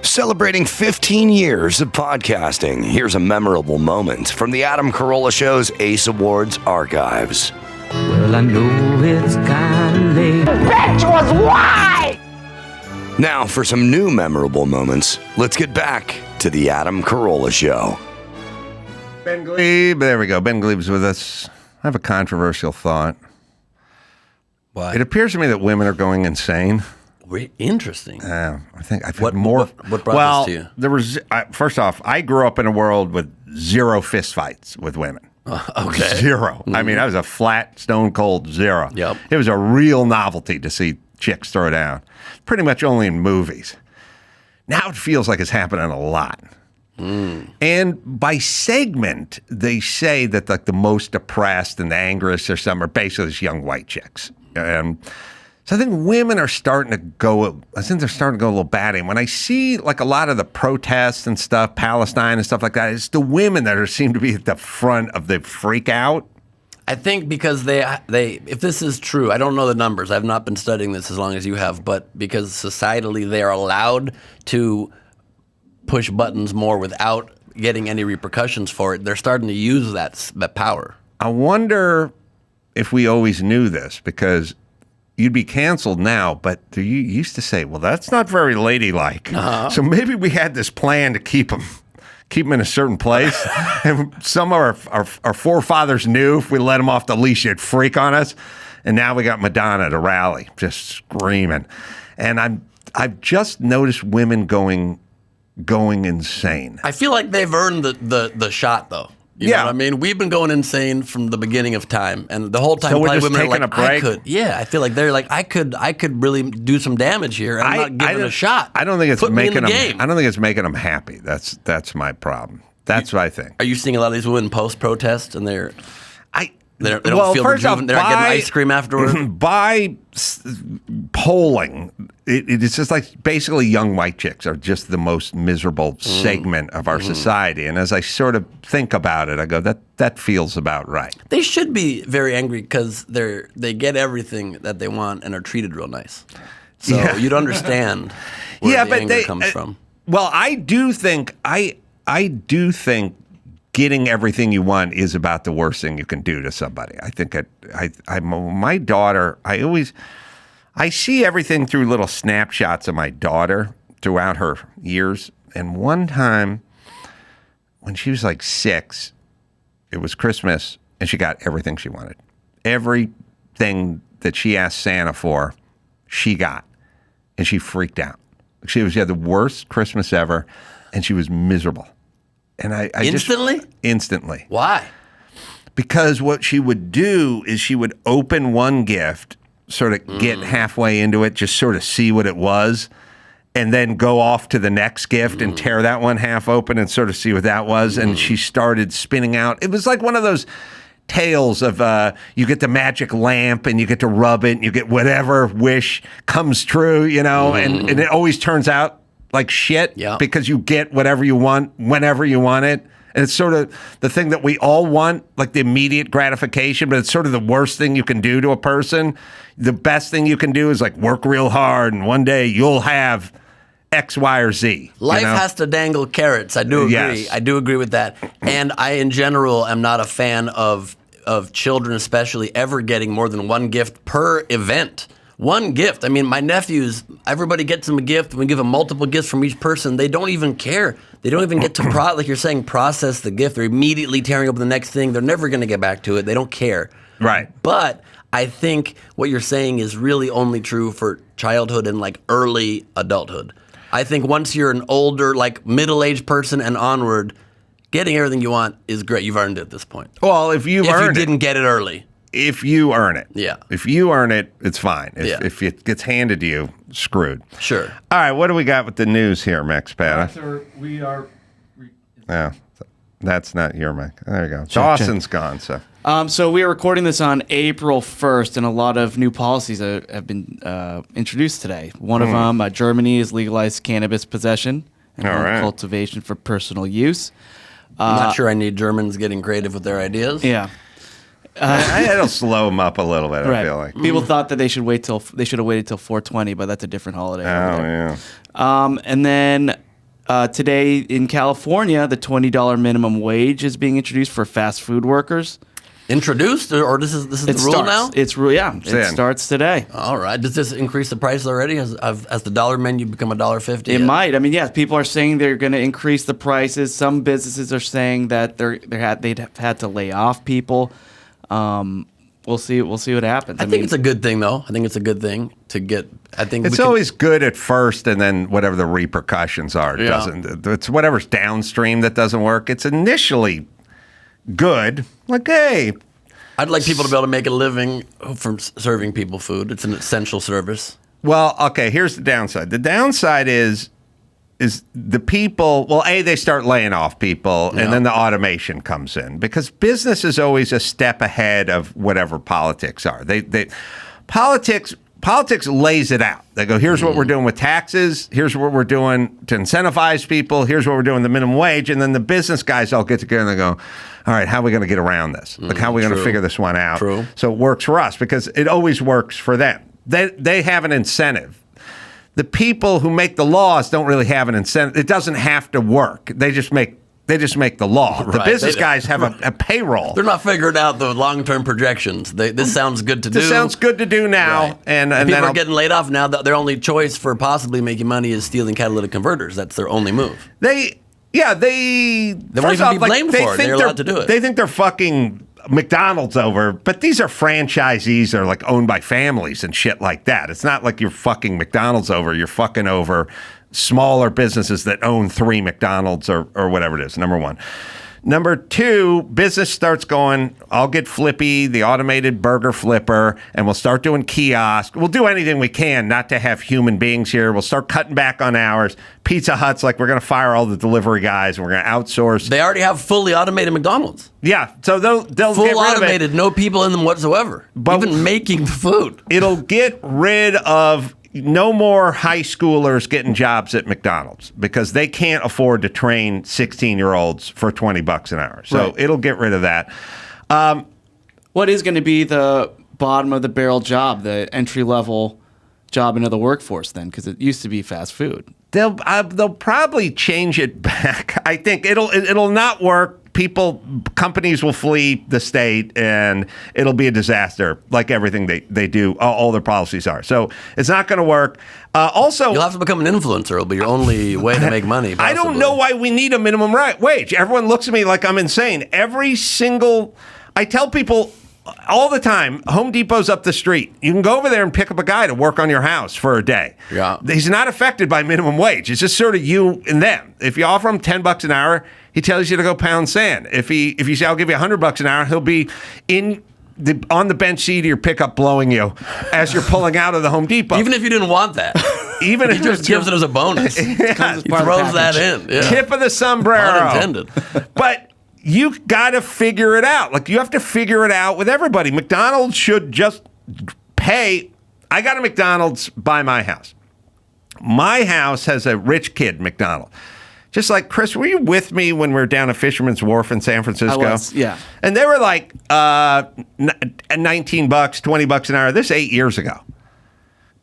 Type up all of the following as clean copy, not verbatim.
Celebrating 15 years of podcasting, here's a memorable moment from the Adam Carolla Show's Ace Awards archives. Well, I know it's kinda late. Bitch was why? Now, for some new memorable moments, let's get back to the Adam Carolla Show. Ben Gleib, there we go. Ben Gleib's with us. I have a controversial thought. Why? It appears to me that women are going insane. Interesting. I think I've What- had more. what brought this to you? There was first off, I grew up in a world with zero fistfights with women. Okay. Zero. I mean, I was a flat, stone cold zero. Yep. It was a real novelty to see chicks throw down. Pretty much only in movies. Now it feels like it's happening a lot. And by segment, they say that like the most depressed and the angriest or some are basically these young white chicks. So I think women are starting to go. I think they're starting to go a little batty. And when I see like a lot of the protests and stuff, Palestine and stuff like that, it's the women that seem to be at the front of the freak out. I think because they if this is true, I don't know the numbers. I've not been studying this as long as you have, but because societally they are allowed to push buttons more without getting any repercussions for it, they're starting to use that power. I wonder if we always knew this, because you'd be canceled now, but you used to say, well, that's not very ladylike. So maybe we had this plan to keep them in a certain place. And some of our forefathers knew if we let them off the leash, it'd freak on us. And now we got Madonna at a rally just screaming. And I've just noticed women going insane. I feel like they've earned the shot, though. You know what I mean? We've been going insane from the beginning of time, and the whole time So we're probably just women are taking like, a break? I could. Yeah, I feel like they're like, I could really do some damage here. I'm not giving it a shot. I don't think it's Put me in making the them. game. I don't think it's making them happy. That's my problem. That's what I think. Are you seeing a lot of these women post-protest, and they don't Well, feel first off, rejuvenated? They're not getting ice cream afterward? By polling, it's just like basically young white chicks are just the most miserable segment of our society. And as I sort of think about it, I go, that feels about right. They should be very angry because they get everything that they want and are treated real nice. So you'd understand where the anger comes from. Well, I do think getting everything you want is about the worst thing you can do to somebody. I think my daughter, I see everything through little snapshots of my daughter throughout her years. And one time when she was like 6, it was Christmas and she got everything she wanted. Everything that she asked Santa for, she got. And she freaked out. She had the worst Christmas ever, and she was miserable. And I Instantly? Instantly. Why? Because what she would do is she would open one gift, sort of get halfway into it, just sort of see what it was, and then go off to the next gift and tear that one half open and sort of see what that was. And she started spinning out. It was like one of those tales of you get the magic lamp and you get to rub it and you get whatever wish comes true, and it always turns out like shit because you get whatever you want whenever you want it. And it's sort of the thing that we all want, like the immediate gratification, but it's sort of the worst thing you can do to a person. The best thing you can do is like work real hard, and one day you'll have X, Y, or Z. Life has to dangle carrots. I do agree. Yes. I do agree with that. And I, in general, am not a fan of children, especially, ever getting more than one gift per event. One gift. I mean, my nephews, everybody gets them a gift. We give them multiple gifts from each person. They don't even care. They don't even get to, like you're saying, process the gift. They're immediately tearing open the next thing. They're never going to get back to it. They don't care. Right. But I think what you're saying is really only true for childhood and like early adulthood. I think once you're an older, like middle-aged person and onward, getting everything you want is great. You've earned it at this point. Well, if you didn't get it early. If you earn it. Yeah. If you earn it, it's fine. If Yeah. it gets handed to you, screwed. Sure. All right, what do we got with the news here, Max Pata? Sir, we are. Yeah, that's not your mic. There you go. Dawson's gone, so. So we are recording this on April 1st, and a lot of new policies have been introduced today. One of them, Germany has legalized cannabis possession and cultivation for personal use. I'm not sure I need Germans getting creative with their ideas. Yeah. It'll slow them up a little bit, I feel like. People thought that they should have waited till 420, but that's a different holiday. Oh, yeah. And then Today in California, the $20 minimum wage is being introduced for fast food workers. Introduced, or this is the rule now? It starts today. All right. Does this increase the price already? Has the dollar menu become $1.50? It might. I mean, yeah, people are saying they're going to increase the prices. Some businesses are saying that they'd have had to lay off people. We'll see what happens. I think it's a good thing, though. I think it's a good thing to get. I think it's always good at first, and then whatever the repercussions are doesn't. It's whatever's downstream that doesn't work. It's initially good. Like, hey, I'd like people to be able to make a living from serving people food. It's an essential service. Well, okay, here's the downside. The downside is the people, well, they start laying off people, and then the automation comes in, because business is always a step ahead of whatever politics are. Politics lays it out. They go, here's what we're doing with taxes. Here's what we're doing to incentivize people. Here's what we're doing with the minimum wage. And then the business guys all get together and they go, all right, how are we going to get around this? Like, how are we going to figure this one out? True. So it works for us, because it always works for them. They have an incentive. The people who make the laws don't really have an incentive. It doesn't have to work. They just make the law. Right. The business guys have a payroll. They're not figuring out the long-term projections. This sounds good to do. This sounds good to do now. Right. And people are getting laid off now. Their only choice for possibly making money is stealing catalytic converters. That's their only move. They won't even be blamed for it. They're allowed to do it. They think they're fucking McDonald's over, but these are franchisees that are like owned by families and shit like that. It's not like you're fucking McDonald's over. You're fucking over smaller businesses that own 3 McDonald's or whatever it is, number one. Number two, business starts going, I'll get Flippy, the automated burger flipper, and we'll start doing kiosk. We'll do anything we can not to have human beings here. We'll start cutting back on hours. Pizza Hut's like, we're going to fire all the delivery guys and we're going to outsource. They already have fully automated McDonald's. Yeah, so they'll full get rid automated, of it. No people in them whatsoever, even making the food. It'll get rid of no more high schoolers getting jobs at McDonald's, because they can't afford to train 16-year-olds for $20 an hour. So it'll get rid of that. What is going to be the bottom of the barrel job, the entry-level job into the workforce then? Because it used to be fast food. They'll probably change it back. I think it'll not work. Companies will flee the state, and it'll be a disaster, like everything they do. All their policies are. So it's not going to work. Also, you'll have to become an influencer. It'll be your only way to make money. Possibly. I don't know why we need a minimum wage. Everyone looks at me like I'm insane. I tell people all the time, Home Depot's up the street. You can go over there and pick up a guy to work on your house for a day. Yeah. He's not affected by minimum wage. It's just sort of you and them. If you offer him $10 an hour, he tells you to go pound sand. If you say, I'll give you $100 an hour, he'll be on the bench seat of your pickup blowing you as you're pulling out of the Home Depot. Even if you didn't want that. Even if he just gives it as a bonus. He throws that in. Yeah. Tip of the sombrero. Unintended. But you got to figure it out. Like, you have to figure it out with everybody. McDonald's should just pay. I got a McDonald's by my house. My house has a rich kid McDonald's. Just like, Chris, were you with me when we were down at Fisherman's Wharf in San Francisco? I was, yeah. And they were like $19, $20 an hour. This 8 years ago.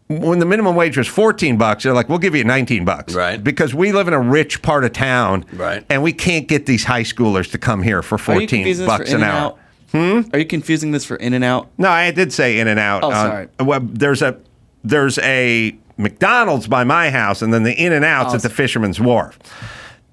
When the minimum wage was $14, they're like, we'll give you $19. Right. Because we live in a rich part of town. Right. And we can't get these high schoolers to come here for $14 an hour. Are you confusing this for In-N-Out? No, I did say In-N-Out. Oh, sorry. There's a McDonald's by my house, and then the In-N-Out's at the Fisherman's Wharf.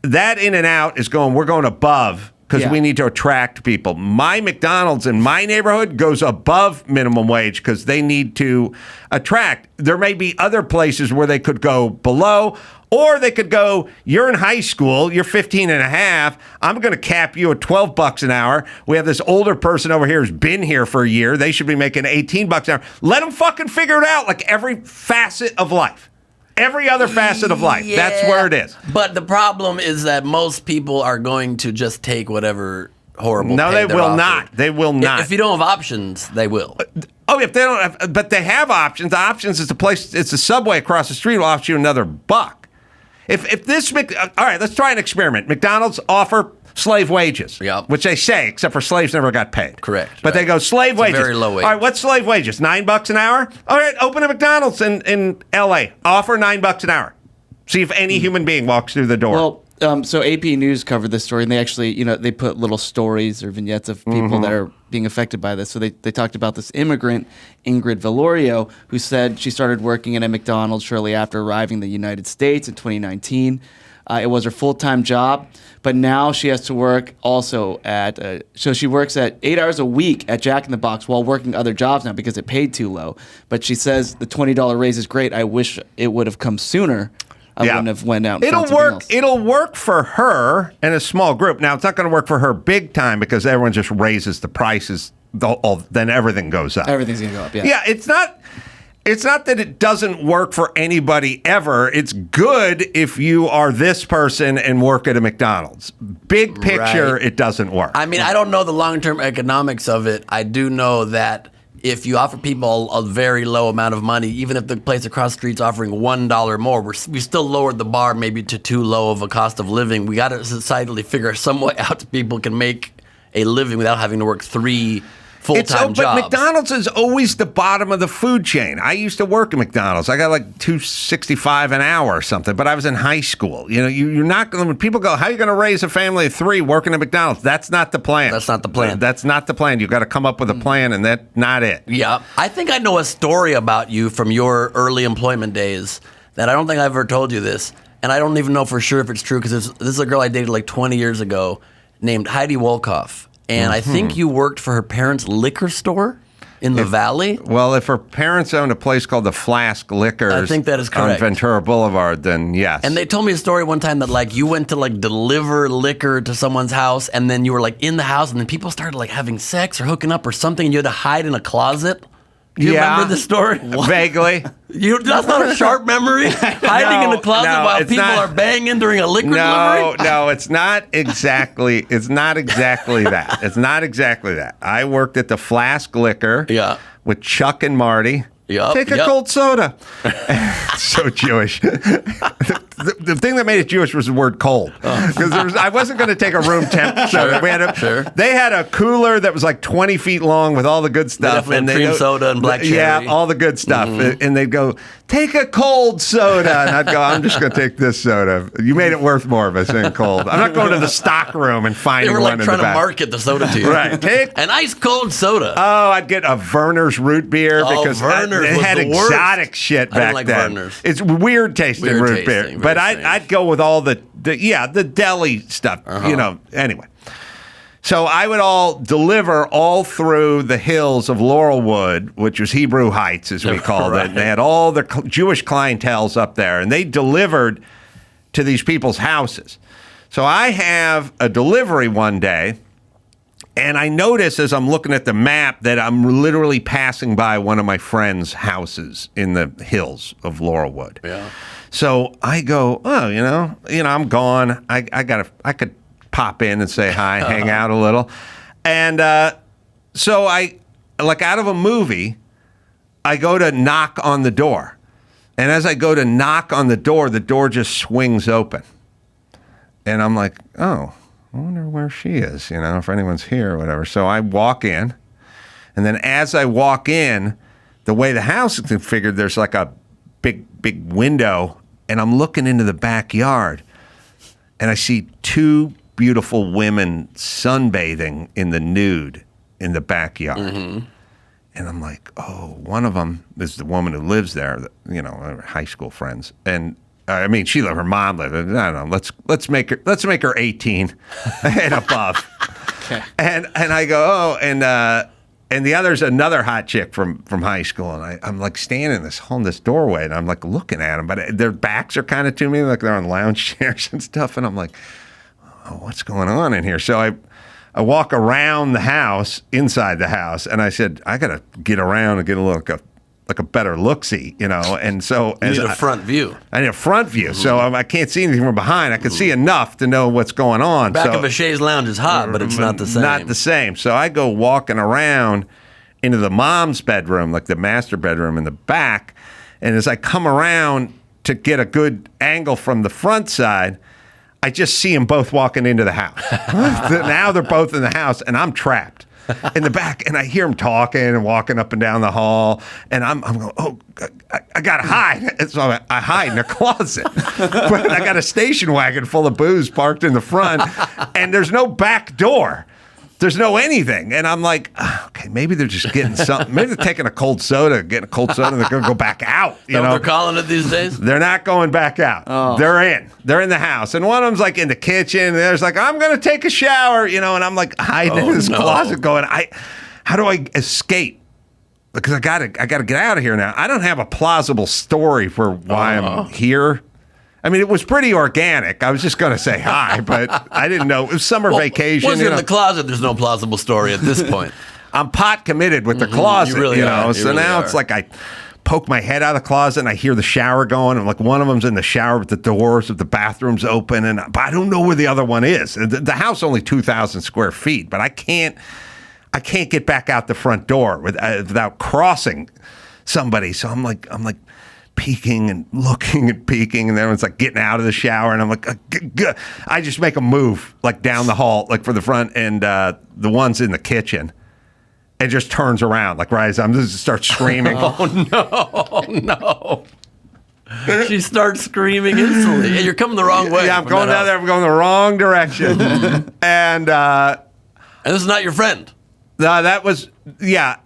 That In-N-Out is we're going above, because we need to attract people. My McDonald's in my neighborhood goes above minimum wage because they need to attract. There may be other places where they could go below, or they could go, you're in high school, you're 15 and a half, I'm going to cap you at $12 an hour. We have this older person over here who's been here for a year. They should be making $18 an hour. Let them fucking figure it out, like every facet of life. Every other facet of life. Yeah. That's where it is. But the problem is that most people are going to just take whatever horrible No, pay they they're will offered. not. They will not. If you don't have options, they will. Oh, if they don't have, but they have options. The options is it's a Subway across the street will offer you another $1. If this, all right, let's try an experiment. McDonald's offer slave wages, which they say, except for slaves never got paid. Correct. But they go slave wages. Very low wage. All right, what's slave wages? $9 an hour? All right, open a McDonald's in L.A. Offer $9 an hour. See if any human being walks through the door. Well, so AP News covered this story, and they actually, they put little stories or vignettes of people that are being affected by this. So they talked about this immigrant, Ingrid Valorio, who said she started working at a McDonald's shortly after arriving in the United States in 2019. It was her full-time job, but now she has to work also so she works at 8 hours a week at Jack in the Box while working other jobs now because it paid too low. But she says the $20 raise is great. I wish it would have come sooner. I wouldn't have went out and found something else. It'll work for her in a small group. Now, it's not going to work for her big time because everyone just raises the prices. Then everything goes up. Everything's going to go up, yeah. Yeah, it's not that it doesn't work for anybody ever. It's good if you are this person and work at a McDonald's. Big picture, It doesn't work. I mean, I don't know the long-term economics of it. I do know that if you offer people a very low amount of money, even if the place across the street's offering $1 more, we still lowered the bar maybe to too low of a cost of living. We got to societally figure some way out that people can make a living without having to work 3 full-time jobs. But McDonald's is always the bottom of the food chain. I used to work at McDonald's. I got like $2.65 an hour or something, but I was in high school. You're not going to, when people go, how are you going to raise a family of 3 working at McDonald's? That's not the plan. That's not the plan. That's not the plan. You've got to come up with a plan, and that's not it. Yeah. I think I know a story about you from your early employment days that I don't think I've ever told you this, and I don't even know for sure if it's true because this is a girl I dated like 20 years ago named Heidi Wolkoff. And I think you worked for her parents' liquor store in the Valley. Well, if her parents owned a place called the Flask Liquors, I think that is correct, on Ventura Boulevard, then yes. And they told me a story one time that you went to deliver liquor to someone's house, and then you were in the house, and then people started having sex or hooking up or something, and you had to hide in a closet. Do you remember the story? Vaguely. That's not a sharp memory? Hiding in a closet while people are banging during a liquor delivery? No, it's not exactly that. It's not exactly that. I worked at the Flask Liquor with Chuck and Marty. Take a cold soda. So Jewish. The thing that made it Jewish was the word cold. Because I wasn't going to take a room temp soda. They had a cooler that was 20 feet long with all the good stuff. And cream soda and black cherry. Yeah, all the good stuff. And they'd go, take a cold soda. And I'd go, I'm just going to take this soda. You made it worth more by saying cold. I'm not going to the stock room and finding one in the back. They were trying to market the soda to you. Right. Take an ice cold soda. Oh, I'd get a Werner's root beer because Werner's it had exotic shit back then. Werner's. It's weird tasting root beer. But I'd go with all the deli stuff, anyway. So I would deliver all through the hills of Laurelwood, which was Hebrew Heights, as we called it. They had all the Jewish clientels up there, and they delivered to these people's houses. So I have a delivery one day, and I notice as I'm looking at the map that I'm literally passing by one of my friends' houses in the hills of Laurelwood. Yeah. So I go, I'm gone. I could pop in and say hi, hang out a little. And so I, out of a movie, I go to knock on the door. And as I go to knock on the door just swings open. And I'm like, oh, I wonder where she is, if anyone's here or whatever. So I walk in. And then as I walk in, the way the house is configured, there's a big window. And I'm looking into the backyard. And I see 2 beautiful women sunbathing in the nude in the backyard. Mm-hmm. And I'm like, oh, one of them is the woman who lives there, her high school friends. And her mom lived. I don't know. Let's make her 18 and above. Okay. And I go, oh, and the other's another hot chick from high school, and I'm standing in this doorway, and I'm looking at them, but their backs are kind of to me, they're on lounge chairs and stuff, and I'm like, oh, what's going on in here? So I walk around the house, inside the house, and I said, I gotta get around and get a look, a better look-see, and so you need a front view. I need a front view, so I can't see anything from behind. I can see enough to know what's going on. Back of a chaise lounge is hot, but it's not the same. Not the same. So I go walking around into the mom's bedroom, the master bedroom in the back, and as I come around to get a good angle from the front side, I just see them both walking into the house. Now they're both in the house, and I'm trapped. in the back, and I hear him talking and walking up and down the hall, and I'm going, oh, I gotta hide. And so I hide in a closet. But I got a station wagon full of booze parked in the front, and there's no back door. There's no anything. And I'm like, okay, maybe they're just getting something. Maybe they're taking a cold soda, getting a cold soda, and they're going to go back out. You know what they're calling it these days? They're not going back out. Oh. They're in. They're in the house. And one of them's like in the kitchen. And there's like, I'm going to take a shower, and I'm like hiding in this closet going, how do I escape? Because I gotta get out of here now. I don't have a plausible story for why I'm here. I mean, it was pretty organic. I was just going to say hi, but I didn't know. It was summer vacation. Once you're in the closet, there's no plausible story at this point. I'm pot committed with the closet, You really are. So now it's like I poke my head out of the closet and I hear the shower going. And like one of them's in the shower with the doors of the bathrooms open. But I don't know where the other one is. The house only 2,000 square feet, but I can't get back out the front door without crossing somebody. So I'm like peeking and looking and peeking, and then it's like getting out of the shower, and I'm like, I just make a move like down the hall, like for the front, and the one's in the kitchen, and just turns around like right as I'm just start screaming. Oh no! She starts screaming instantly. You're coming the wrong way. Yeah, I'm going down there. I'm going the wrong direction, and this is not your friend. That was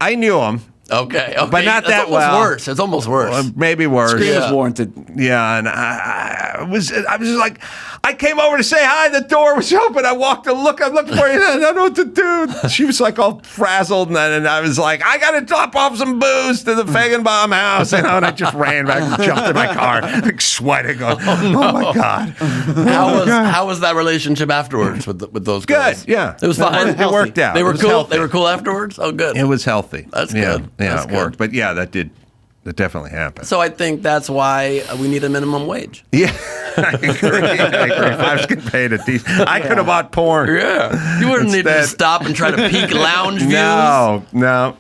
I knew him. Okay, but not That's that well. Worse. It's almost worse. Maybe worse. Scream is warranted. Yeah, and I was just like, I came over to say hi. The door was open. I walked to look. I looked for you. I don't know what to do. She was like all frazzled, and I was like, I got to drop off some booze to the Fagenbaum house. And I just ran back and jumped in my car, like sweating. Going, oh my God. How was that relationship afterwards with those girls? Good. Yeah, it was fine. It worked out. They were cool. Healthy. They were cool afterwards. Oh, good. It was healthy. That's good. Yeah, That's it worked. But yeah, that definitely happened. So I think that's why we need a minimum wage. Yeah, I agree. If I was getting paid a decent, I could have bought porn. Yeah, you wouldn't need to stop and try to peek lounge views. No.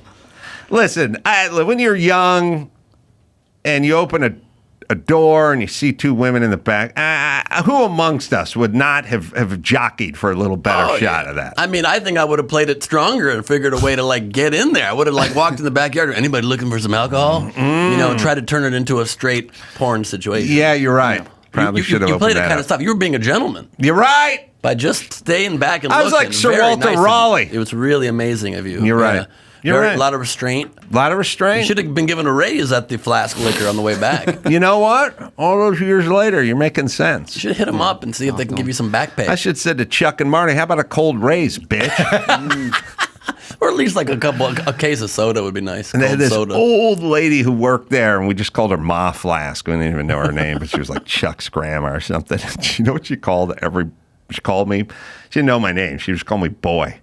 Listen, when you're young and you open a door and you see two women in the back, who amongst us would not have jockeyed for a little better shot of that? I mean, I think I would have played it stronger and figured a way to like get in there. I would have like walked in the backyard. Anybody looking for some alcohol? Try to turn it into a straight porn situation. Yeah, you're right. Probably should have. You played that kind of stuff. You were being a gentleman. You're right. By just staying back and I was looking. like Sir Walter Raleigh. It was really amazing of you. You're right. You're right. A lot of restraint. A lot of restraint. You should have been given a raise at the Flask Liquor on the way back. You know what? All those years later, you're making sense. You should hit them up and see if they can give you some back pay. I should have said to Chuck and Marty, how about a cold raise, bitch? Or at least like a case of soda would be nice. And they had this soda. old lady who worked there, and we just called her Ma Flask. We didn't even know her name, but she was like Chuck's grandma or something. You know what she called she called me? She didn't know my name. She just called me Boy.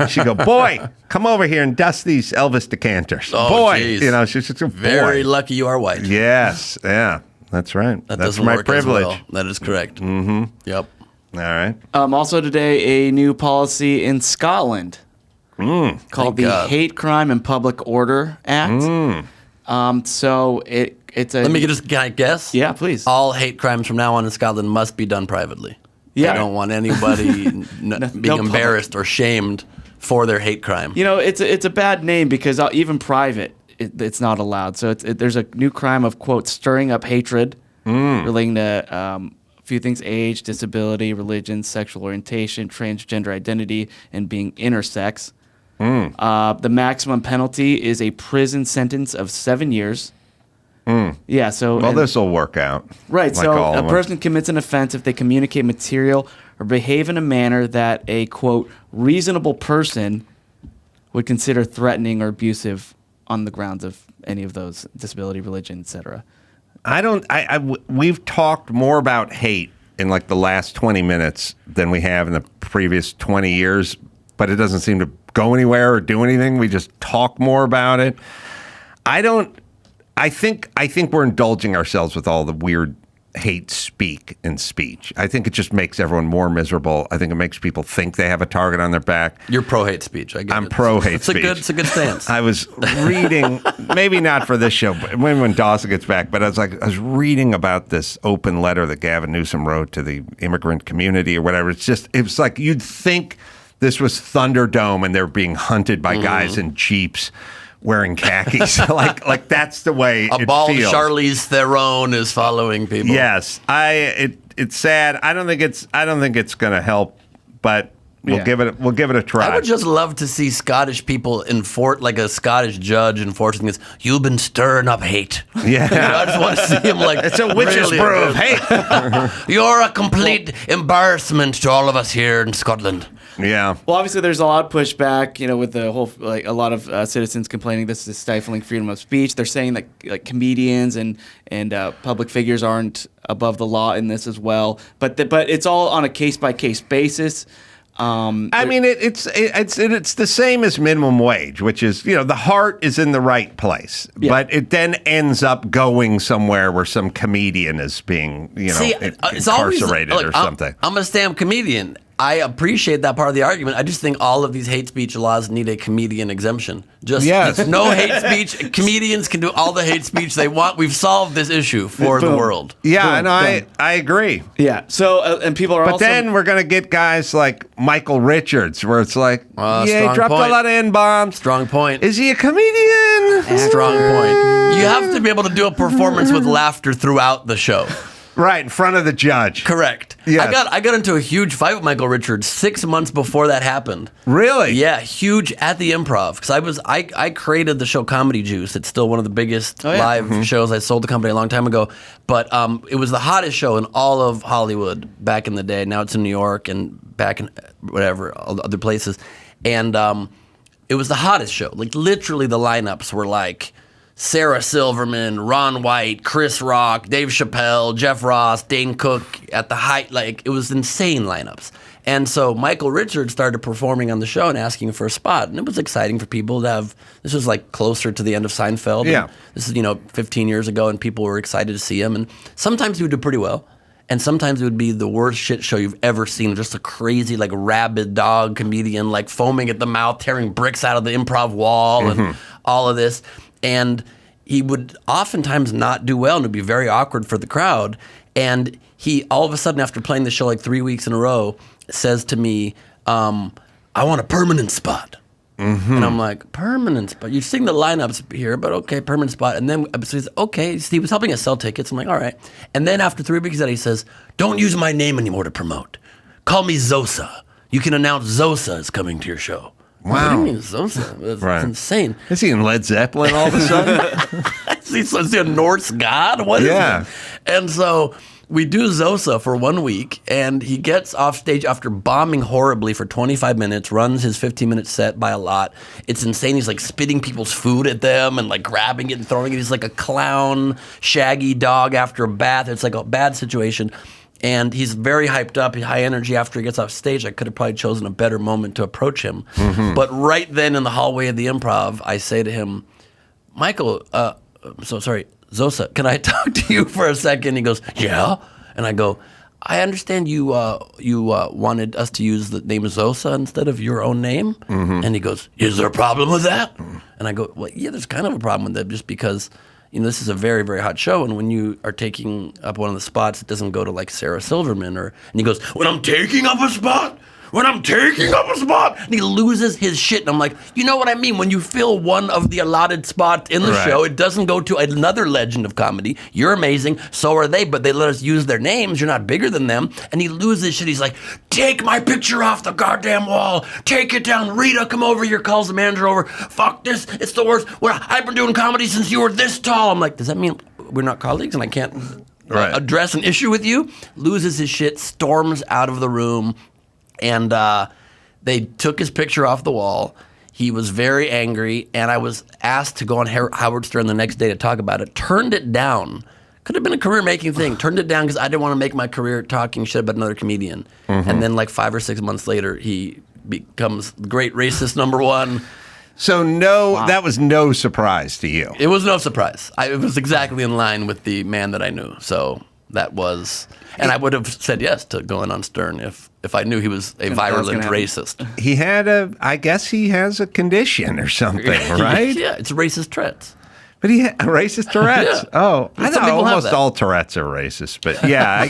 She'd go, boy, come over here and dust these Elvis decanters. Oh, boy. Geez. She's just a very boy. lucky you are white. Yes. Yeah. That's right. That's my work privilege. as well. That is correct. Mm-hmm. Yep. All right. Also today, a new policy in Scotland called the Hate Crime and Public Order Act. So it's a... Let me can I guess? Yeah, please. All hate crimes from now on in Scotland must be done privately. Yeah. I don't want anybody being embarrassed or shamed for their hate crime. It's a bad name because even private, it's not allowed. So there's a new crime of, quote, stirring up hatred relating to a few things: age, disability, religion, sexual orientation, transgender identity, and being intersex. The maximum penalty is a prison sentence of 7 years. Yeah, so... Well, this will work out. Right, like so a person commits an offense if they communicate material or behave in a manner that a, quote, reasonable person would consider threatening or abusive on the grounds of any of those: disability, religion, etc. We've talked more about hate in like the last 20 minutes than we have in the previous 20 years, but it doesn't seem to go anywhere or do anything. We just talk more about it. I think we're indulging ourselves with all the weird hate speak and speech. I think it just makes everyone more miserable. I think it makes people think they have a target on their back. You're pro hate speech. I get I'm it. pro hate speech. It's a good stance. I was reading, maybe not for this show, but when Dawson gets back. But I was reading about this open letter that Gavin Newsom wrote to the immigrant community or whatever. It was like you'd think this was Thunderdome and they're being hunted by guys in Jeeps wearing khakis. like that's the way A it bald feels. Charlize Theron is following people. Yes, it's sad. I don't think it's going to help, but we'll give it a try. I would just love to see Scottish people like a Scottish judge enforcing this. You've been stirring up hate. Yeah. I just want to see him like It's a witch's brew of hate. You're a complete embarrassment to all of us here in Scotland. Yeah. Well, obviously, there's a lot of pushback, with the whole, a lot of citizens complaining this is stifling freedom of speech. They're saying that comedians and public figures aren't above the law in this as well. But it's all on a case-by-case basis. I mean, it's the same as minimum wage, which is, the heart is in the right place, but it then ends up going somewhere where some comedian is being, incarcerated or something. I'm a stand-up comedian. I appreciate that part of the argument. I just think all of these hate speech laws need a comedian exemption. No hate speech. Comedians can do all the hate speech they want. We've solved this issue for the world. Yeah, and I agree. Yeah. So and people are But then we're going to get guys like Michael Richards, where it's like, he dropped point. a lot of N-bombs. Strong point. Is he a comedian? Strong point. You have to be able to do a performance with laughter throughout the show. Right, in front of the judge. Correct. Yes. I got into a huge fight with Michael Richards 6 months before that happened. Really? Yeah, huge at the Improv. Because I created the show Comedy Juice. It's still one of the biggest live shows. I sold the company a long time ago. But it was the hottest show in all of Hollywood back in the day. Now it's in New York and back in whatever, other places. And it was the hottest show. Like literally the lineups were like Sarah Silverman, Ron White, Chris Rock, Dave Chappelle, Jeff Ross, Dane Cook at the height. Like, it was insane lineups. And so Michael Richards started performing on the show and asking for a spot. And it was exciting for people to have, this was like closer to the end of Seinfeld. Yeah. And this is, 15 years ago, and people were excited to see him. And sometimes he would do pretty well. And sometimes it would be the worst shit show you've ever seen. Just a crazy, like, rabid dog comedian, like, foaming at the mouth, tearing bricks out of the improv wall and all of this. And he would oftentimes not do well, and it would be very awkward for the crowd. And he, all of a sudden, after playing the show like 3 weeks in a row, says to me, I want a permanent spot. And I'm like, permanent spot? You've seen the lineups here, but okay, permanent spot. And then so he's okay. So he was helping us sell tickets. I'm like, all right. And then after 3 weeks, he says, don't use my name anymore to promote. Call me Zosa. You can announce Zosa is coming to your show. Wow. What do you mean Zosa? That's insane. Is he in Led Zeppelin all of a sudden? Is he a Norse god? What is Yeah. it? And so we do Zosa for 1 week, and he gets off stage after bombing horribly for 25 minutes, runs his 15-minute set by a lot. It's insane. He's like spitting people's food at them and like grabbing it and throwing it. He's like a clown, shaggy dog after a bath. It's like a bad situation. And he's very hyped up, high energy after he gets off stage. I could have probably chosen a better moment to approach him. But right then in the hallway of the Improv, I say to him, Michael, Zosa, can I talk to you for a second? He goes, yeah. And I go, I understand you wanted us to use the name Zosa instead of your own name. And he goes, is there a problem with that? And I go, well, yeah, there's kind of a problem with that just because this is a very, very hot show, and when you are taking up one of the spots, it doesn't go to like Sarah Silverman and he goes, when I'm taking up a spot, and he loses his shit. And I'm like, you know what I mean? When you fill one of the allotted spots in the show, it doesn't go to another legend of comedy. You're amazing, so are they, but they let us use their names. You're not bigger than them. And he loses shit. He's like, take my picture off the goddamn wall. Take it down. Rita, come over here. Calls the manager over. Fuck this. It's the worst. I've been doing comedy since you were this tall. I'm like, does that mean we're not colleagues and I can't address an issue with you? Loses his shit, storms out of the room. And they took his picture off the wall. He was very angry, and I was asked to go on Howard Stern the next day to talk about it. Turned it down. Could have been a career-making thing. Turned it down because I didn't want to make my career talking shit about another comedian. And then like 5 or 6 months later, he becomes great racist number one. So that was no surprise to you. It was no surprise. It was exactly in line with the man that I knew. So that was, and I would have said yes to going on Stern if I knew he was a virulent racist. He had I guess he has a condition or something, right? Yeah, it's racist traits. But he had racist Tourette's. Yeah. Oh, I Some know people have almost that. all Tourette's are racist. But yeah,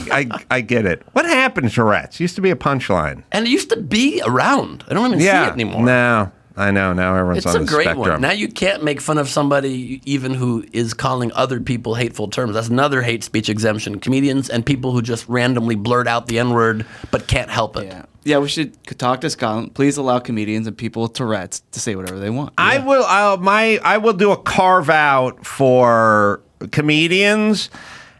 I get it. What happened to Tourette's? Used to be a punchline. And it used to be around. I don't even see it anymore. No, I know. Now everyone's It's on a the great spectrum. one. Now you can't make fun of somebody even who is calling other people hateful terms. That's another hate speech exemption. Comedians and people who just randomly blurt out the N-word but can't help it. Yeah, we should talk to Scotland. Please allow comedians and people with Tourette's to say whatever they want. I will do a carve out for comedians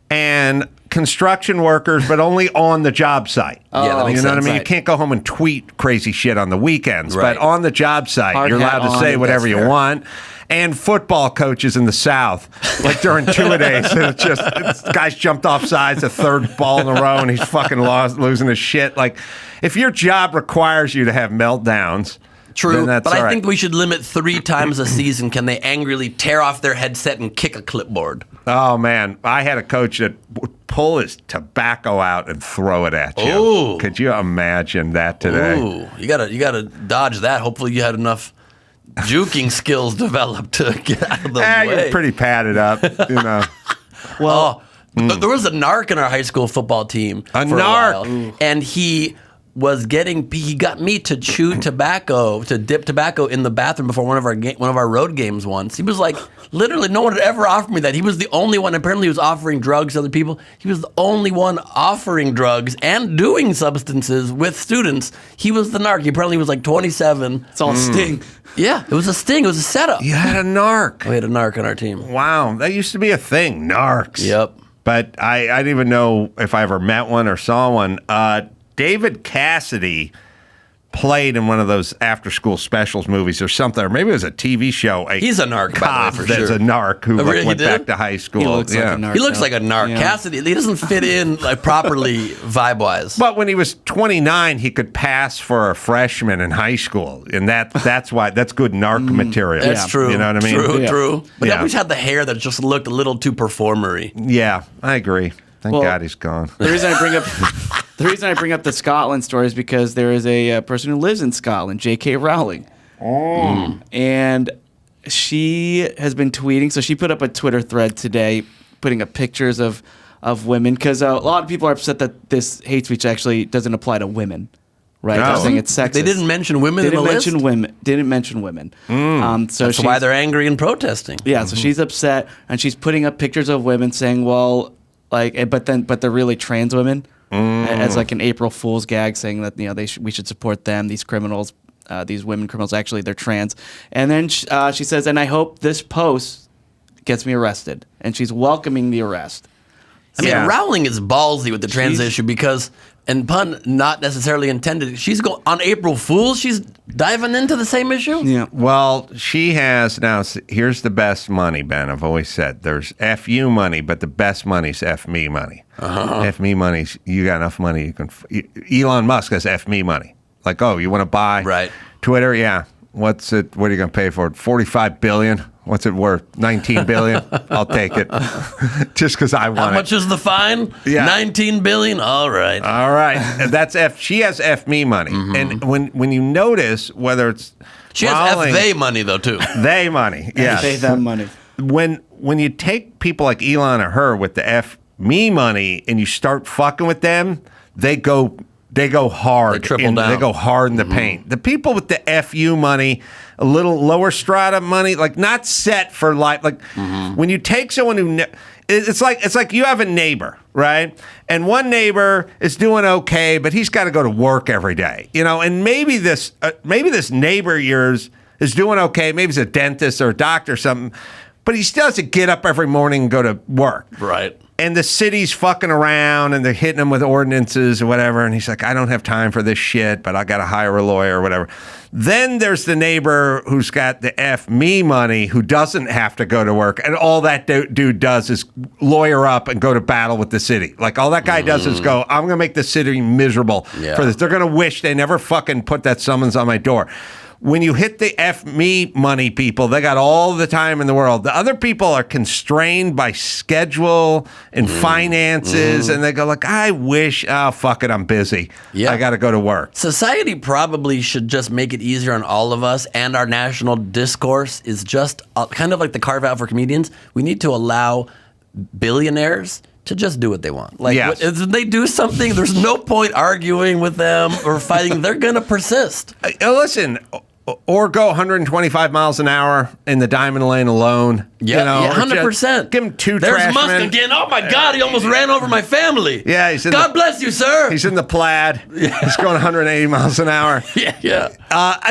and construction workers, but only on the job site. Yeah, that makes you know what I sense. mean? You Right. can't go home and tweet crazy shit on the weekends, Right. but on the job site, Hard you're hat allowed to on, say that's whatever you fair. want. And football coaches in the South, like during two-a-days, and this guy's jumped off sides a third ball in a row, and he's fucking losing his shit. Like, if your job requires you to have meltdowns, True, then that's but all I right. think we should limit 3 times a season. Can they angrily tear off their headset and kick a clipboard? Oh man, I had a coach that would pull his tobacco out and throw it at you. Ooh. Could you imagine that today? Ooh, you gotta dodge that. Hopefully, you had enough juking skills developed to get out of the way. You're pretty padded up, you know. Well, there was a narc in our high school football team. A for narc? while, and he got me to chew tobacco, to dip tobacco in the bathroom before one of our road games once. He was like, literally, no one had ever offered me that. He was the only one. Apparently, he was offering drugs to other people. He was the only one offering drugs and doing substances with students. He was the narc. He apparently was like 27. It's all sting. Yeah, it was a sting. It was a setup. You had a narc. We had a narc on our team. Wow, that used to be a thing, narcs. Yep. But I didn't even know if I ever met one or saw one. David Cassidy played in one of those after-school specials movies or something, or maybe it was a TV show. He's a narc, by the way, cop for that's sure. a narc who Oh, really? went He did? back to high school. He looks like a narc. He looks like a narc. Yeah. Cassidy, he doesn't fit in like properly vibe-wise. But when he was 29, he could pass for a freshman in high school, and that's why that's good narc material. That's true. You know what I mean? True, Yeah. true. But he Yeah. always had the hair that just looked a little too performery. Yeah, I agree. Thank Well- God he's gone. The reason I bring up the Scotland story is because there is a person who lives in Scotland, J.K. Rowling, and she has been tweeting. So she put up a Twitter thread today, putting up pictures of women because a lot of people are upset that this hate speech actually doesn't apply to women. Right, No. they're saying it's sexist. They didn't mention women Didn't in the mention list? women. Didn't mention women. So That's why they're angry and protesting. yeah, so she's upset and she's putting up pictures of women saying, well, like, but they're really trans women as like an April Fool's gag, saying that we should support them. These criminals, these women criminals, actually they're trans. And then she says, and I hope this post gets me arrested. And she's welcoming the arrest. I mean, Yeah. Rowling is ballsy with the trans She's- issue because, and pun not necessarily intended, she's on April Fool's, she's diving into the same issue? Yeah. Well, she has now. Here's the best money, Ben. I've always said there's FU money, but the best money's FME money. FME money's you got enough money you can. Elon Musk has FME money. Like, oh, you want to buy Right. Twitter? Yeah. What's it? What are you going to pay for it? $45 billion. What's it worth? $19 billion. I'll take it, just because I want How it. much is the fine? Yeah. $19 billion? All right. All right, and that's She has FME money, and when you notice whether it's She has Rowling- FVA money, though, too. they money, yeah. Pay them money. When you take people like Elon or her with the FME money and you start fucking with them, they go hard. They triple down. They go hard in the paint. The people with the FU money, a little lower strata money, like not set for life. Like when you take someone who, it's like you have a neighbor, right? And one neighbor is doing okay, but he's got to go to work every day, you know. And maybe this neighbor of yours is doing okay. Maybe he's a dentist or a doctor or something, but he still has to get up every morning and go to work. Right. And the city's fucking around and they're hitting him with ordinances or whatever. And he's like, I don't have time for this shit, but I got to hire a lawyer or whatever. Then there's the neighbor who's got the FME money who doesn't have to go to work. And all that dude does is lawyer up and go to battle with the city. Like all that guy does is go, I'm going to make the city miserable Yeah. for this. They're going to wish they never fucking put that summons on my door. when you hit the F me money people, they got all the time in the world. The other people are constrained by schedule and finances, and they go like, I wish, oh, fuck it, I'm busy. Yeah. I got to go to work. Society probably should just make it easier on all of us, and our national discourse is just kind of like the carve out for comedians. We need to allow billionaires to just do what they want. Like, Yes. if they do something, there's no point arguing with them or fighting. They're going to persist. Listen, or go 125 miles an hour in the diamond lane alone. Yeah, you know, yeah, 100%. Give him two There's trash Musk men. again. Oh my God, he almost ran over my family. Yeah, he's in God bless you, sir. He's in the plaid. He's going 180 miles an hour. yeah.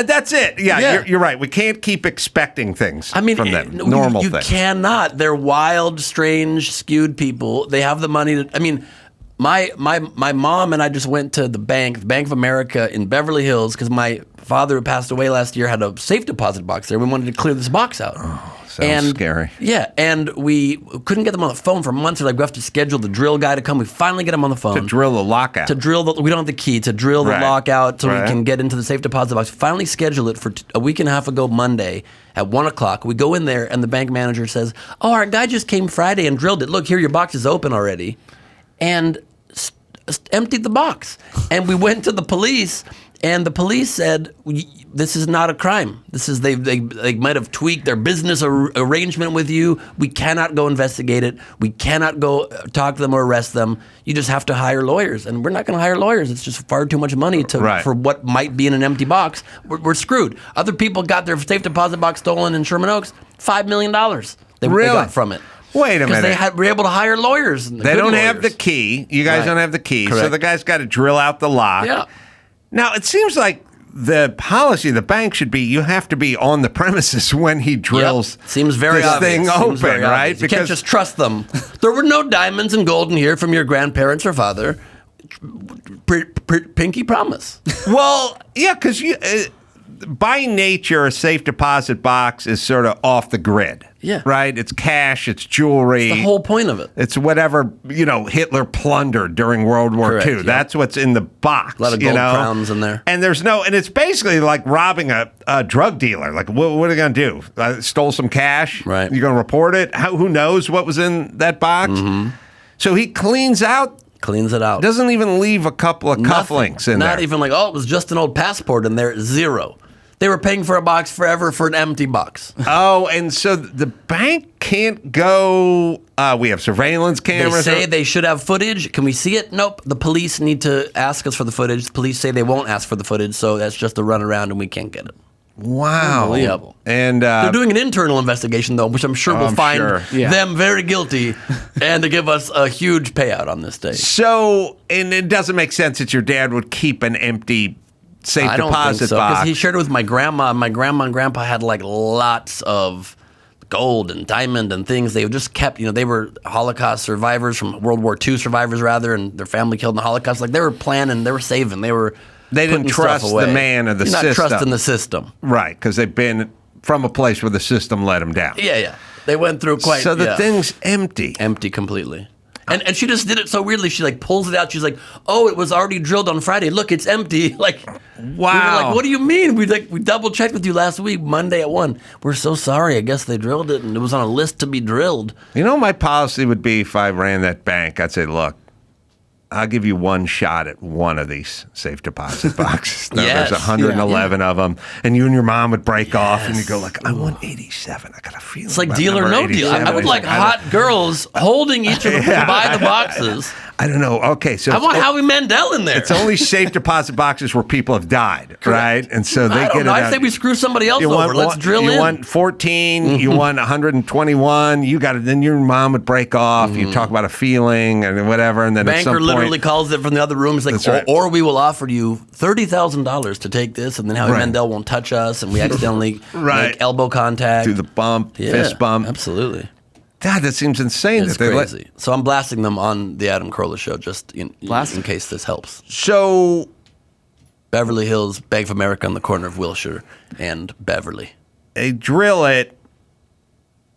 That's it. Yeah, Yeah. You're right. We can't keep expecting things I mean, from them. you Normal you things. cannot. They're wild, strange, skewed people. They have the money to. I mean, my mom and I just went to the Bank of America in Beverly Hills, because my father, who passed away last year, had a safe deposit box there. We wanted to clear this box out. Sounds scary. Yeah, and we couldn't get them on the phone for months. They're like, we have to schedule the drill guy to come. We finally get him on the phone. To drill the lockout. We don't have the key, to drill the Right. lockout so Right. we can get into the safe deposit box. Finally schedule it for a week and a half ago Monday at 1 o'clock. We go in there and the bank manager says, oh, our guy just came Friday and drilled it. Look, here, your box is open already. And emptied the box. And we went to the police, and the police said, this is not a crime. This is, they might have tweaked their business arrangement with you. We cannot go investigate it. We cannot go talk to them or arrest them. You just have to hire lawyers. And we're not going to hire lawyers. It's just far too much money for what might be in an empty box. We're screwed. Other people got their safe deposit box stolen in Sherman Oaks. $5 million they got from it. Wait a minute. Because they were able to hire lawyers. They don't have the key. You guys Right. don't have the key. So Correct. the guy's got to drill out the lock. Yeah. Now, it seems like the policy of the bank should be you have to be on the premises when he drills Seems very this obvious. thing Seems open, very right? obvious. You can't just trust them. There were no diamonds and gold in here from your grandparents or father. Pinky promise. Well, yeah, because by nature, a safe deposit box is sort of off the grid. Yeah. Right? It's cash, it's jewelry. The whole point of it. It's whatever, Hitler plundered during World War Correct, II. yeah. That's what's in the box. A lot of gold crowns in there. And and it's basically like robbing a drug dealer. Like, what are they going to do? Stole some cash? Right. You're going to report it? Who knows what was in that box? Mm-hmm. So he cleans it out. Doesn't even leave a couple of cufflinks in there. Not even like, it was just an old passport in there. Zero. They were paying for a box forever for an empty box. Oh, and so the bank can't go. We have surveillance cameras. They say they should have footage. Can we see it? Nope. The police need to ask us for the footage. The police say they won't ask for the footage, so that's just a runaround and we can't get it. Wow. Unbelievable. And they're doing an internal investigation, though, which I'm sure will find them very guilty and to give us a huge payout on this day. So, and it doesn't make sense that your dad would keep an empty safe I don't deposit think so, box. because he shared it with my grandma. My grandma and grandpa had like lots of gold and diamond and things. They just kept, they were Holocaust survivors, from World War II survivors rather, and their family killed in the Holocaust. Like, they were planning, they were saving, they didn't putting trust stuff away. the man or the You're system. not trusting the system. Right, because they've been from a place where the system let them down. Yeah. They went through quite. So the thing's empty. Empty completely. And she just did it so weirdly. She like pulls it out. She's like, "Oh, it was already drilled on Friday. Look, it's empty." Like, wow. We were like, "What do you mean?" We double checked with you last week, Monday at 1. We're so sorry. I guess they drilled it, and it was on a list to be drilled. My policy would be if I ran that bank, I'd say, look, I'll give you one shot at one of these safe deposit boxes. Now, Yes. There's 111 of them, and you and your mom would break off, and you go like, I want 87. I got a feeling. It's like about deal or number no deal. 87. I would like hot girls holding each of them to buy the boxes. I don't know. Okay, so I want Howie Mandel in there. it's only safe deposit boxes where people have died, right? And so they I get don't know. it. I say we screw somebody else You over. Let's drill in. You want 14. You want 121. You got it. Then your mom would break off. You talk about a feeling and whatever, and then at some Banker point, literally calls it from the other room. He's like, That's right. or we will offer you $30,000 to take this, and then Howie Right. Mandel won't touch us, and we accidentally Right. make elbow contact. do the bump, fist bump. Absolutely. God, that seems insane. It's that they let- crazy. So I'm blasting them on the Adam Carolla show, just in case this helps. So Beverly Hills, Bank of America on the corner of Wilshire and Beverly. they drill it.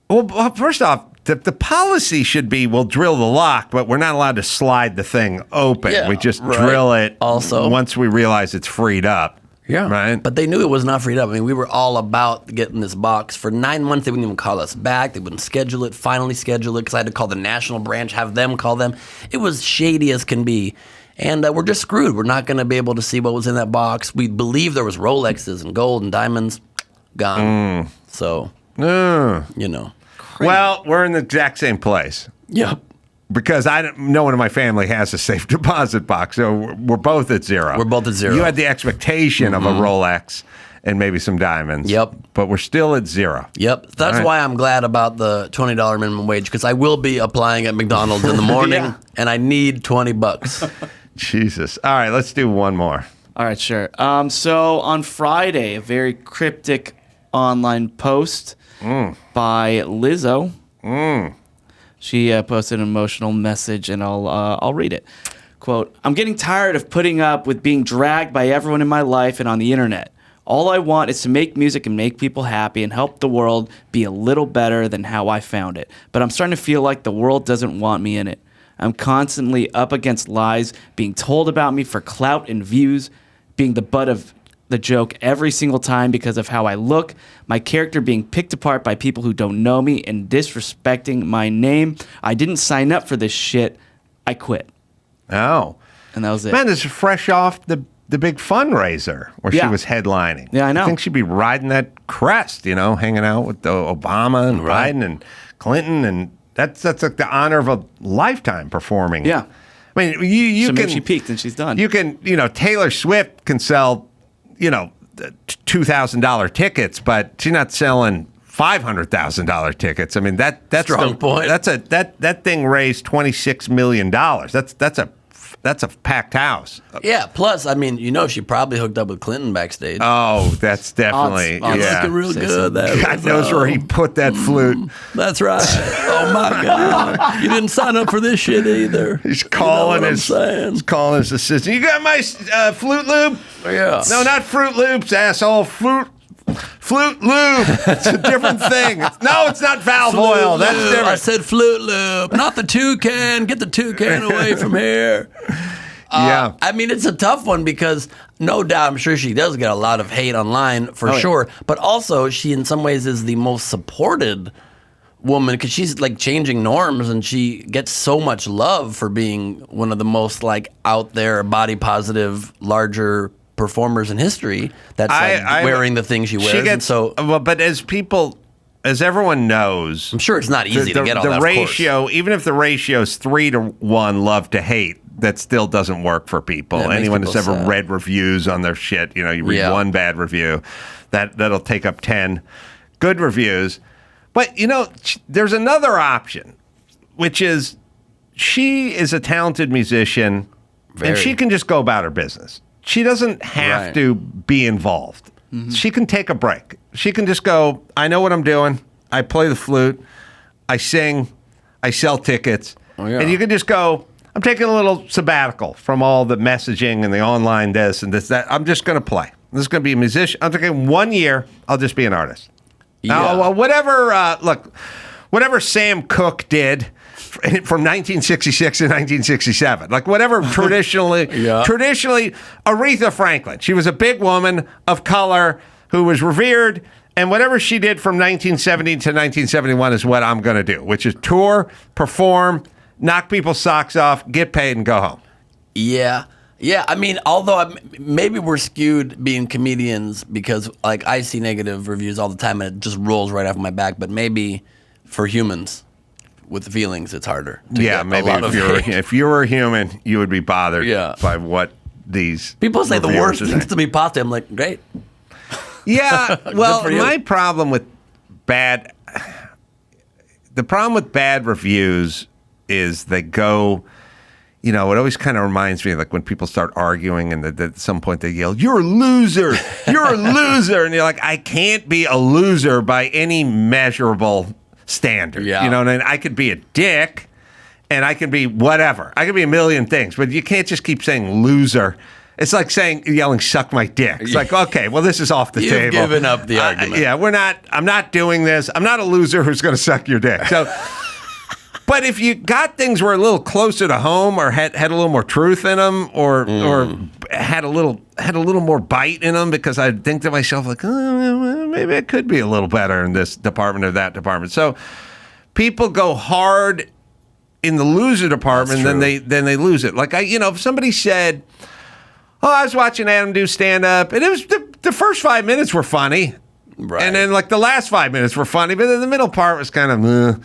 Well, first off, the policy should be we'll drill the lock, but we're not allowed to slide the thing open. Yeah, we just right. drill it Also. once we realize it's freed up. Yeah. Right. But they knew it was not freed up. I mean, we were all about getting this box. For 9 months, they wouldn't even call us back. They wouldn't schedule it, finally schedule it, because I had to call the national branch, have them call them. It was shady as can be. And we're just screwed. We're not going to be able to see what was in that box. We believe there was Rolexes and gold and diamonds. Gone. So, you know. Well, we're in the exact same place. Yep. Because no one in my family has a safe deposit box, so we're both at zero. We're both at zero. You had the expectation of a Rolex and maybe some diamonds. Yep. But we're still at zero. Yep. That's why I'm glad about the $20 minimum wage, because I will be applying at McDonald's in the morning, and I need $20. Jesus. All right, let's do one more. All right, sure. So on Friday, a very cryptic online post by Lizzo. She posted an emotional message, and I'll read it. Quote, "I'm getting tired of putting up with being dragged by everyone in my life and on the internet. All I want is to make music and make people happy and help the world be a little better than how I found it. But I'm starting to feel like the world doesn't want me in it. I'm constantly up against lies being told about me for clout and views, being the butt of the joke every single time because of how I look, my character being picked apart by people who don't know me and disrespecting my name. I didn't sign up for this shit. I quit." Oh. And that was it. Man, this is fresh off the big fundraiser where she was headlining. Yeah, I know. I think she'd be riding that crest, hanging out with Obama and Biden and Clinton, and that's like the honor of a lifetime performing. Yeah. I mean, you So can... maybe she peaked and she's done. You can, Taylor Swift can sell, $2,000 tickets, but she's not selling $500,000 tickets. I mean, that's Strong point. That thing raised $26 million. That's a packed house. Yeah, plus, I mean, she probably hooked up with Clinton backstage. Oh, that's definitely, Looking real good. God knows where he put that flute. That's right. Oh, my God. You didn't sign up for this shit either. He's calling his assistant. You got my Flute Loop? Yeah. No, not Fruit Loops, asshole. Flute Lube. It's a different thing. It's not valve oil. That's different. I said Flute Lube, not the toucan. Get the toucan away from here. Yeah. I mean, it's a tough one because no doubt, I'm sure she does get a lot of hate online for sure. But also, she in some ways is the most supported woman because she's like changing norms and she gets so much love for being one of the most like out there, body positive, larger performers in history. That's wearing the things she wears. She gets, but as everyone knows, I'm sure it's not easy to get all that. The ratio, even if the ratio is 3-1, love to hate, that still doesn't work for people. Yeah, anyone that's ever read reviews on their shit, you read one bad review, that'll take up 10 good reviews. But there's another option, which is she is a talented musician, and she can just go about her business. She doesn't have to be involved. Mm-hmm. She can take a break. She can just go, I know what I'm doing. I play the flute. I sing. I sell tickets. And you can just go, I'm taking a little sabbatical from all the messaging and the online this and this, that. I'm just going to play. This is going to be a musician. I'm taking 1 year. I'll just be an artist. Yeah. Now, whatever Sam Cooke did from 1966 to 1967, like whatever traditionally, Aretha Franklin, she was a big woman of color who was revered, and whatever she did from 1970 to 1971 is what I'm going to do, which is tour, perform, knock people's socks off, get paid, and go home. Yeah. Yeah, I mean, although maybe we're skewed being comedians because, like, I see negative reviews all the time and it just rolls right off my back. But maybe for humans with feelings, it's harder. Maybe if you were a human, you would be bothered by what these people say the worst things to be positive. I'm like, great. Yeah, well, my problem with bad reviews is they go. It always kind of reminds me like when people start arguing and at some point they yell, "You're a loser! You're a loser!" And you're like, I can't be a loser by any measurable standard. Yeah. You know what I mean? I could be a dick and I can be whatever. I can be a million things, but you can't just keep saying loser. It's like yelling, "Suck my dick." It's like, okay, well, this is off the table. You've given up the argument. I'm not doing this. I'm not a loser who's going to suck your dick. So. But if you got things were a little closer to home or had a little more truth in them or had a little more bite in them, because I think to myself like, oh, maybe I could be a little better in this department or that department. So people go hard in the loser department, then they lose it. Like if somebody said, "Oh, I was watching Adam do stand up, and it was the first 5 minutes were funny, right, and then like the last 5 minutes were funny, but then the middle part was kind of."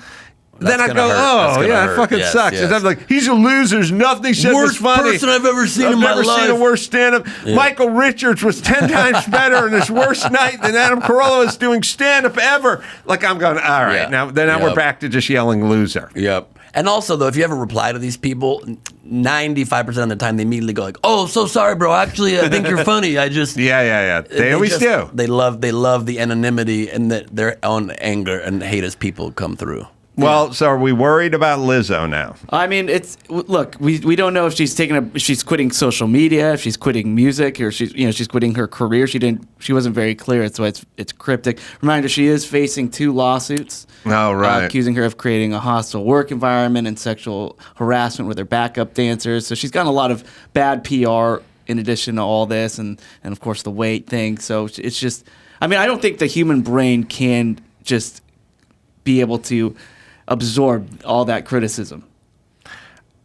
Then I go, oh, yeah, it fucking sucks. Yes. And I'm like, he's a loser. Nothing he said was funny. Worst person I've ever seen in my life. I've never seen a worse stand-up. Yeah. Michael Richards was 10 times better in his worst night than Adam Carolla was doing stand-up ever. Like, I'm going, all right, now we're back to just yelling loser. Yep. And also, though, if you ever reply to these people, 95% of the time they immediately go like, "Oh, so sorry, bro. Actually, I think you're funny. I just..." Yeah. They always do. They love the anonymity and their own anger and hate as people come through. Well, so are we worried about Lizzo now? I mean, we don't know if she's quitting social media, if she's quitting music, or she's quitting her career. She wasn't very clear, so it's cryptic. Reminder: she is facing 2 lawsuits. Oh, right. Accusing her of creating a hostile work environment and sexual harassment with her backup dancers. So she's gotten a lot of bad PR in addition to all this, and of course the weight thing. So it's just, I mean, I don't think the human brain can just be able to absorb all that criticism.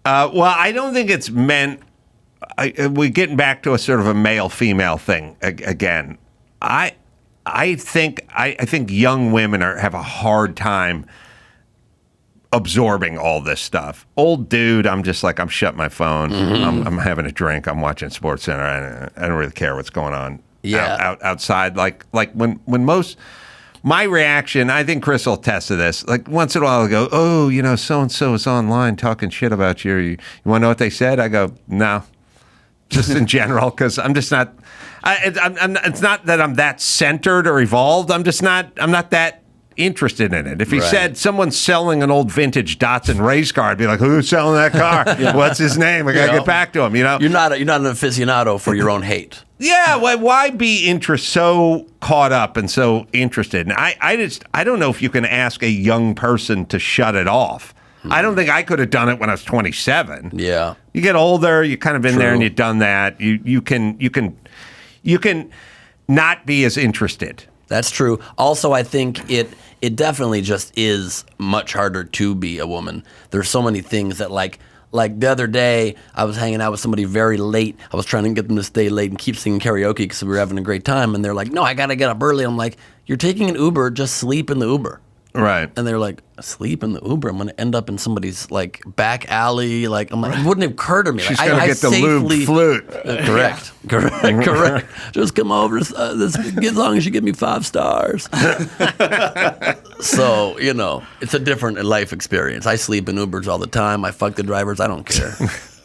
Well, I don't think it's meant. We're getting back to a sort of a male-female thing again. I think young women have a hard time absorbing all this stuff. Old dude, I'm just like, I'm shutting my phone. Mm-hmm. I'm having a drink. I'm watching SportsCenter. I don't really care what's going on outside. Like when most. My reaction, I think Chris will attest to this. Like once in a while, I'll go, "Oh, so and so is online talking shit about you. You want to know what they said?" I go, "No," just in general, because I'm just not. It's not that I'm that centered or evolved. I'm not that interested in it. If he said someone's selling an old vintage Datsun race car, I'd be like, "Who's selling that car? What's his name? I gotta get back to him." You're not an aficionado for your own hate. Yeah, why be so caught up and so interested? And I don't know if you can ask a young person to shut it off. I don't think I could have done it when I was 27. Yeah. You get older, you're kind of in there and you've done that. You can not be as interested. That's true. Also, I think it definitely just is much harder to be a woman. There's so many things that like the other day, I was hanging out with somebody very late. I was trying to get them to stay late and keep singing karaoke because we were having a great time. And they're like, "No, I got to get up early." I'm like, "You're taking an Uber, just sleep in the Uber." Right. And they're like, "Sleep in the Uber? I'm going to end up in somebody's like back alley." Like, I'm like, it wouldn't occur to me. She's going to get the lube flute. Correct. Just come over as long as you give me 5 stars. So, it's a different life experience. I sleep in Ubers all the time. I fuck the drivers. I don't care.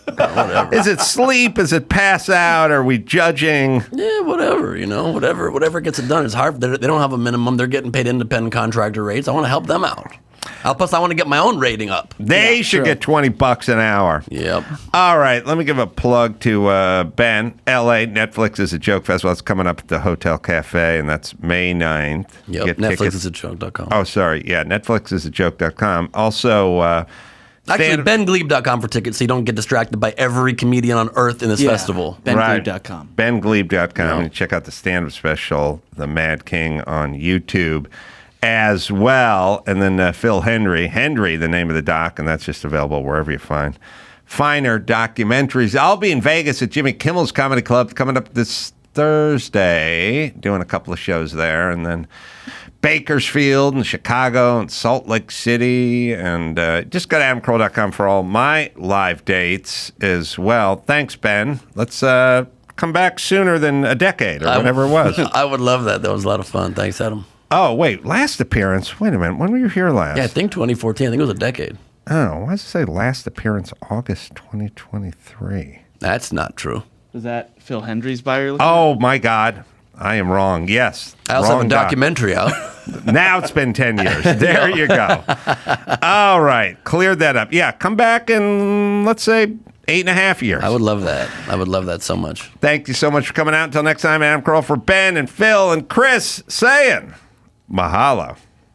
Whatever. Is it sleep? Is it pass out? Are we judging? Yeah, whatever. Whatever gets it done. It's hard. They don't have a minimum. They're getting paid independent contractor rates. I want to help them out. Plus, I want to get my own rating up. They should get $20 an hour. Yep. All right. Let me give a plug to Ben. L.A. Netflix is a Joke Festival. It's coming up at the Hotel Cafe, and that's May 9th. Yep. Netflixisajoke.com. Oh, sorry. Yeah, Netflixisajoke.com. Also, actually, BenGleib.com for tickets so you don't get distracted by every comedian on earth in this festival. BenGleib.com. BenGleib.com. And check out the stand-up special, The Mad King, on YouTube as well. And then Phil Hendry, the name of the doc, and that's just available wherever you find finer documentaries. I'll be in Vegas at Jimmy Kimmel's Comedy Club coming up this Thursday, doing a couple of shows there, and then Bakersfield and Chicago and Salt Lake City, and just go to adamcarolla.com for all my live dates as well. Thanks, Ben. Let's come back sooner than a decade or whatever it was. I would love that. That was a lot of fun. Thanks, Adam. Oh, wait. Last appearance. Wait a minute. When were you here last? Yeah, I think 2014. I think it was a decade. Oh, why does it say last appearance August 2023? That's not true. Was that Phil Hendry's bio? Oh, my God. I am wrong. Yes. I also have a documentary out. Now it's been 10 years. There you go. All right. Cleared that up. Yeah, come back in, let's say, 8.5 years. I would love that. I would love that so much. Thank you so much for coming out. Until next time, Adam Carolla for Ben and Phil and Chris saying mahalo.